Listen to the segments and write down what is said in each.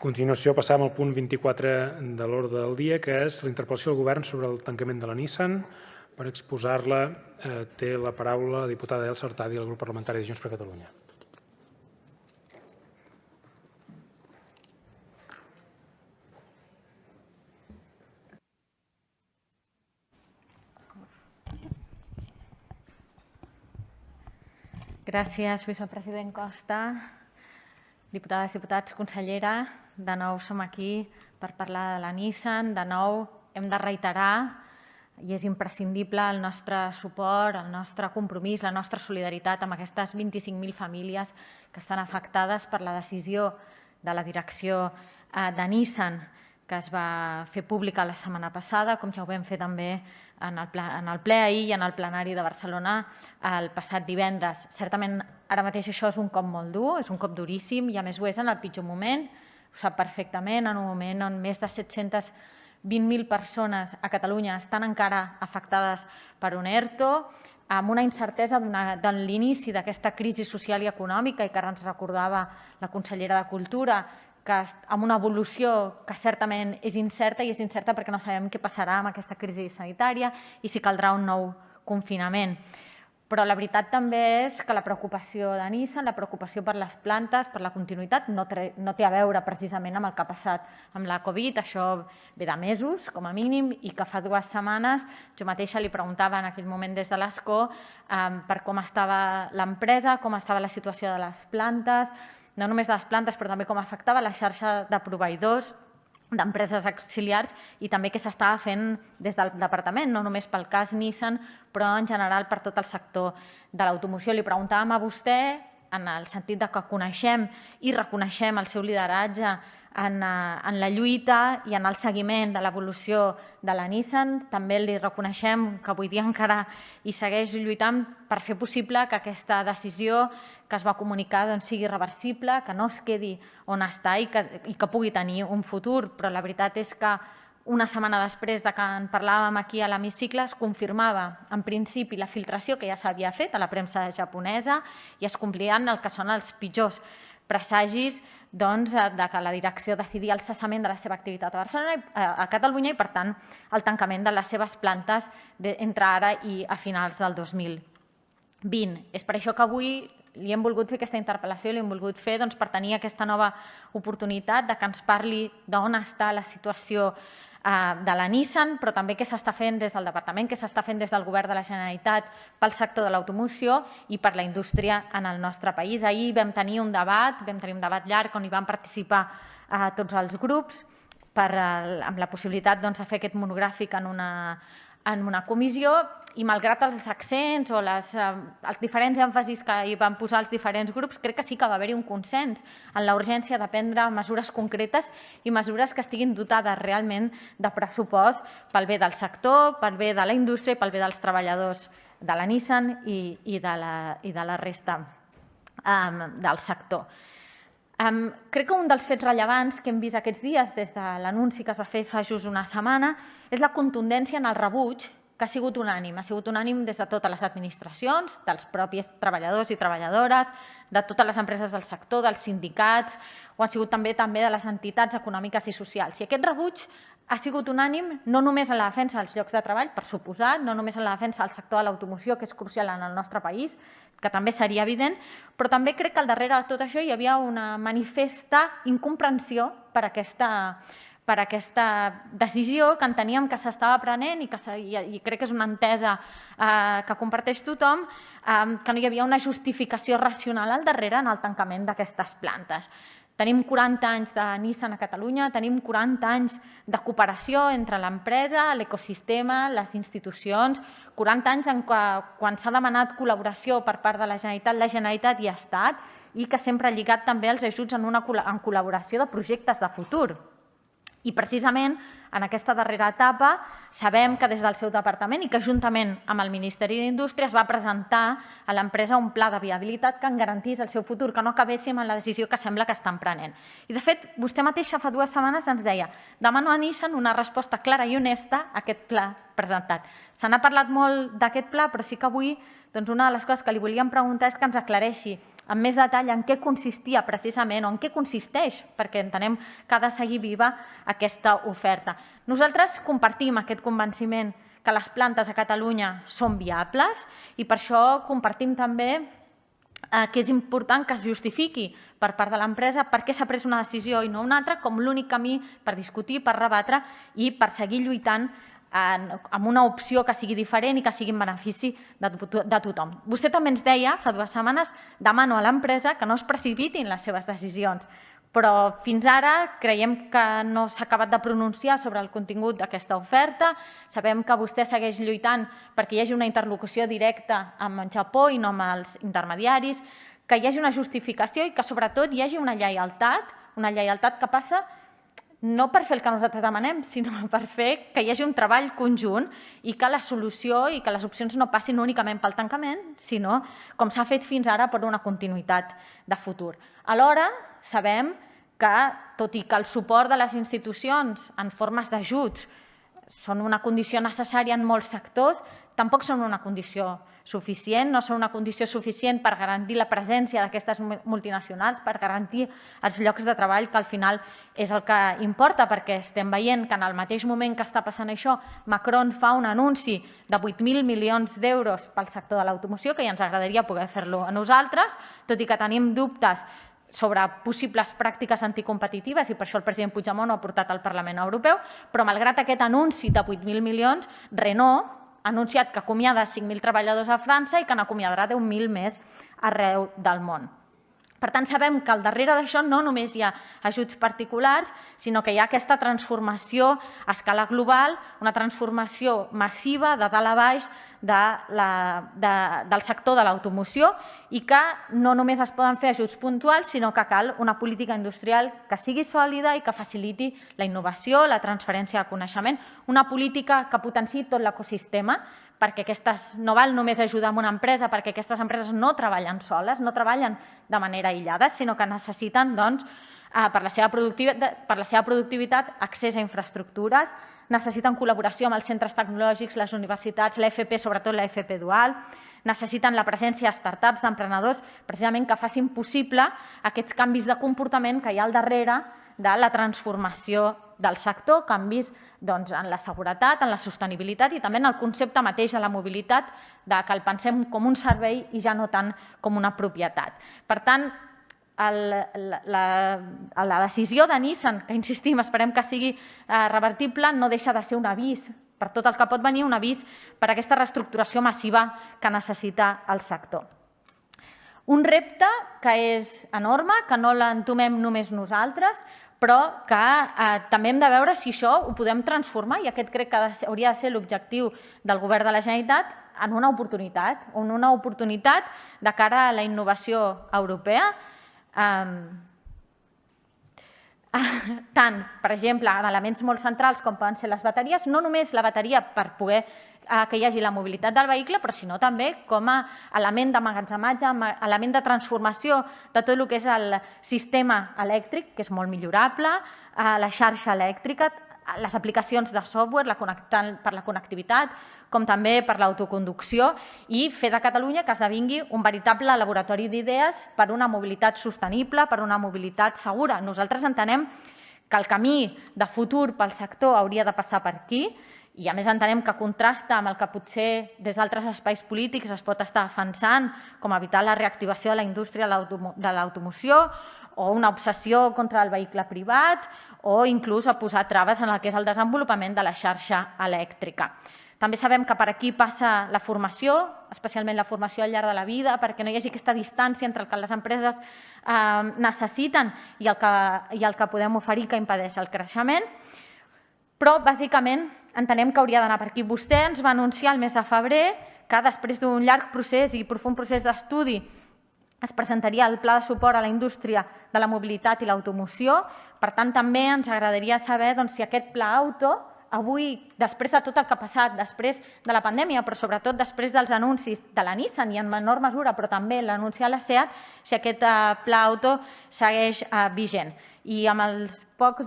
continuació passàvem al punt 24 de l'ordre del dia, que és la interpel·lació al Govern sobre el tancament de la Nissan. Per exposar-la té la paraula la diputada Elsa Artadi del grup parlamentari de Junts per Catalunya. Gràcies, vicepresident Costa. Diputades, diputats, consellera, de nou som aquí per parlar de la Nissan. De nou hem de reiterar, i és imprescindible, el nostre suport, el nostre compromís, la nostra solidaritat amb aquestes 25.000 famílies que estan afectades per la decisió de la direcció de Nissan, que es va fer pública la setmana passada, com ja ho vam fer també en el ple ahir i en el plenari de Barcelona el passat divendres. Certament, ara mateix això és un cop molt dur, és un cop duríssim, i a més ho és en el pitjor moment, ho sap perfectament, en un moment on més de 720.000 persones a Catalunya estan encara afectades per un ERTO, amb una incertesa de l'inici d'aquesta crisi social i econòmica, i que ara ens recordava la consellera de Cultura, que amb una evolució que certament és incerta, i és incerta perquè no sabem què passarà amb aquesta crisi sanitària i si caldrà un nou confinament. Però la veritat també és que la preocupació de Nissan, la preocupació per les plantes, per la continuïtat, no té a veure precisament amb el que ha passat amb la Covid. Això ve de mesos, com a mínim, i que fa 2 setmanes jo mateixa li preguntava en aquell moment des de l'ESCO per com estava l'empresa, com estava la situació de les plantes, no només de les plantes, però també com afectava la xarxa de proveïdors, d'empreses auxiliars, i també què s'estava fent des del departament, no només pel cas Nissan, però en general per tot el sector de l'automoció. Li preguntàvem a vostè, en el sentit que coneixem i reconeixem el seu lideratge en la lluita i en el seguiment de l'evolució de la Nissan. També li reconeixem que avui dia encara hi segueix lluitant per fer possible que aquesta decisió que es va comunicar sigui reversible, que no es quedi on està i que pugui tenir un futur. Però la veritat és que una setmana després que en parlàvem aquí a l'hemicicle es confirmava en principi la filtració que ja s'havia fet a la premsa japonesa i es complien el que són els pitjors presagis de que la direcció decidia el cessament de la seva activitat a Barcelona, a Catalunya, i per tant el tancament de les seves plantes entre ara i a finals del 2020. És per això que avui li hem volgut fer aquesta interpel·lació, li hem volgut fer per tenir aquesta nova oportunitat de que ens parli d'on està la situació de la Nissan, però també què s'està fent des del departament, què s'està fent des del govern de la Generalitat pel sector de l'automoció i per la indústria en el nostre país. Ahir vam tenir un debat llarg on hi van participar tots els grups amb la possibilitat de fer aquest monogràfic en una comissió, i malgrat els accents o els diferents èmfasis que hi van posar els diferents grups, crec que sí que va haver-hi un consens en la urgència de prendre mesures concretes i mesures que estiguin dotades realment de pressupost pel bé del sector, pel bé de la indústria i pel bé dels treballadors de la Nissan i de la resta del sector. Crec que un dels fets rellevants que hem vist aquests dies des de l'anunci que es va fer fa just una setmana és la contundència en el rebuig, que ha sigut unànime des de totes les administracions, dels propis treballadors i treballadores, de totes les empreses del sector, dels sindicats, o ha sigut també de les entitats econòmiques i socials. I aquest rebuig ha sigut unànime no només en la defensa dels llocs de treball, per suposat, no només en la defensa del sector de l'automoció, que és crucial en el nostre país, que també seria evident, però també crec que al darrere de tot això hi havia una manifesta incomprensió per aquesta decisió que enteníem que s'estava prenent, i crec que és una entesa que comparteix tothom, que no hi havia una justificació racional al darrere en el tancament d'aquestes plantes. Tenim 40 anys de Nissan a Catalunya, tenim 40 anys de cooperació entre l'empresa, l'ecosistema, les institucions, 40 anys en què quan s'ha demanat col·laboració per part de la Generalitat hi ha estat, i que sempre ha lligat també els ajuts en col·laboració de projectes de futur. I precisament en aquesta darrera etapa sabem que des del seu departament i que juntament amb el Ministeri d'Indústria es va presentar a l'empresa un pla de viabilitat que en garantís el seu futur, que no acabéssim en la decisió que sembla que estan prenent. I de fet, vostè mateixa fa 2 setmanes ens deia: demano a Nissan una resposta clara i honesta a aquest pla presentat. Se n'ha parlat molt d'aquest pla, però sí que avui una de les coses que li volíem preguntar és que ens aclareixi amb més detall en què consistia precisament o en què consisteix, perquè entenem que ha de seguir viva aquesta oferta. Nosaltres compartim aquest convenciment que les plantes a Catalunya són viables i per això compartim també que és important que es justifiqui per part de l'empresa per què s'ha pres una decisió i no una altra com l'únic camí per discutir, per rebatre i per seguir lluitant amb una opció que sigui diferent i que sigui en benefici de tothom. Vostè també ens deia fa 2 setmanes, demano a l'empresa que no es precipitin les seves decisions, però fins ara creiem que no s'ha acabat de pronunciar sobre el contingut d'aquesta oferta. Sabem que vostè segueix lluitant perquè hi hagi una interlocució directa amb el Japó i no amb els intermediaris, que hi hagi una justificació i que sobretot hi hagi una lleialtat que passa no per fer el que nosaltres demanem, sinó per fer que hi hagi un treball conjunt i que la solució i que les opcions no passin únicament pel tancament, sinó, com s'ha fet fins ara, per una continuïtat de futur. Alhora, sabem que, tot i que el suport de les institucions en formes d'ajuts són una condició necessària en molts sectors, tampoc són una condició suficient, no són una condició suficient per garantir la presència d'aquestes multinacionals, per garantir els llocs de treball, que al final és el que importa, perquè estem veient que en el mateix moment que està passant això, Macron fa un anunci de 8.000 milions d'euros pel sector de l'automoció, que ja ens agradaria poder fer-lo a nosaltres, tot i que tenim dubtes sobre possibles pràctiques anticompetitives i per això el president Puigdemont ho ha portat al Parlament Europeu, però malgrat aquest anunci de 8.000 milions, Renault ha anunciat que acomiada 5.000 treballadors a França i que n'acomiadarà 10.000 més arreu del món. Per tant, sabem que al darrere d'això no només hi ha ajuts particulars, sinó que hi ha aquesta transformació a escala global, una transformació massiva de dalt a baix del sector de l'automoció i que no només es poden fer ajuts puntuals, sinó que cal una política industrial que sigui sòlida i que faciliti la innovació, la transferència de coneixement, una política que potenciï tot l'ecosistema, perquè no val només ajudar a una empresa, perquè aquestes empreses no treballen soles, no treballen de manera aïllada, sinó que necessiten, doncs, per la seva productivitat, accés a infraestructures, necessiten col·laboració amb els centres tecnològics, les universitats, l'FP, sobretot l'FP dual, necessiten la presència de startups, d'emprenedors, precisament que facin possible aquests canvis de comportament que hi ha al darrere de la transformació del sector, canvis en la seguretat, en la sostenibilitat i també en el concepte mateix de la mobilitat, que el pensem com un servei i ja no tant com una propietat. Per tant, la decisió de Nissan, que insistim, esperem que sigui revertible, no deixa de ser un avís, per tot el que pot venir, un avís per a aquesta reestructuració massiva que necessita el sector. Un repte que és enorme, que no l'entomem només nosaltres, però que també hem de veure si això ho podem transformar, i aquest crec que hauria de ser l'objectiu del Govern de la Generalitat, en una oportunitat de cara a la innovació europea, tant, per exemple, en elements molt centrals com poden ser les bateries, no només la bateria per poder que hi hagi la mobilitat del vehicle, però sinó també com a element d'emmagatzematge, element de transformació de tot el que és el sistema elèctric, que és molt millorable, la xarxa elèctrica, les aplicacions de software per la connectivitat, com també per l'autoconducció, i fer de Catalunya que esdevingui un veritable laboratori d'idees per una mobilitat sostenible, per una mobilitat segura. Nosaltres entenem que el camí de futur pel sector hauria de passar per aquí, i a més entenem que contrasta amb el que potser des d'altres espais polítics es pot estar defensant, com evitar la reactivació de la indústria de l'automoció o una obsessió contra el vehicle privat o inclús a posar traves en el que és el desenvolupament de la xarxa elèctrica. També sabem que per aquí passa la formació, especialment la formació al llarg de la vida, perquè no hi hagi aquesta distància entre el que les empreses necessiten i el que podem oferir que impedeix el creixement. Però, bàsicament, entenem que hauria d'anar per aquí. Vostè ens va anunciar el mes de febrer que després d'un llarg procés i profund procés d'estudi es presentaria el Pla de suport a la indústria de la mobilitat i l'automoció. Per tant, també ens agradaria saber si aquest Pla Auto, avui, després de tot el que ha passat, després de la pandèmia, però sobretot després dels anuncis de la Nissan i en menor mesura, però també l'anunci de la SEAT, si aquest Pla Auto segueix vigent. I amb els pocs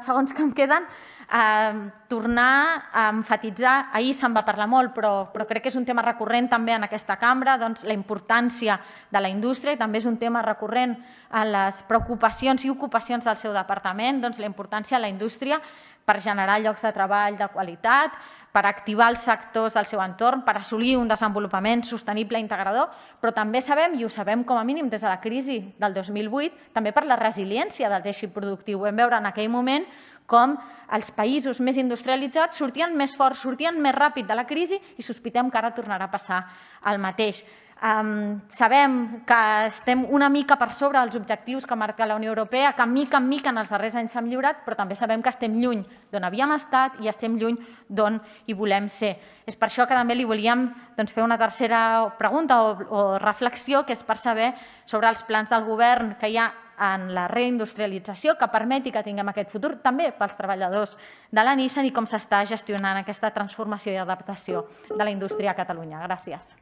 segons que em queden, tornar a emfatitzar, ahir se'n va parlar molt, però crec que és un tema recurrent també en aquesta cambra, doncs, la importància de la indústria, i també és un tema recurrent en les preocupacions i ocupacions del seu departament, doncs, la importància de la indústria per generar llocs de treball de qualitat, per activar els sectors del seu entorn, per assolir un desenvolupament sostenible i integrador, però també sabem, i ho sabem com a mínim des de la crisi del 2008, també per la resiliència del teixit productiu. Vam veure en aquell moment com els països més industrialitzats sortien més forts, sortien més ràpid de la crisi i sospitem que ara tornarà a passar el mateix. Sabem que estem una mica per sobre dels objectius que marca la Unió Europea, que mica en mica en els darrers anys s'han millorat, però també sabem que estem lluny d'on havíem estat i estem lluny d'on hi volem ser. És per això que també li volíem fer una tercera pregunta o reflexió, que és per saber sobre els plans del govern que hi ha en la reindustrialització que permeti que tinguem aquest futur, també pels treballadors de la Nissan, i com s'està gestionant aquesta transformació i adaptació de la indústria a Catalunya. Gràcies.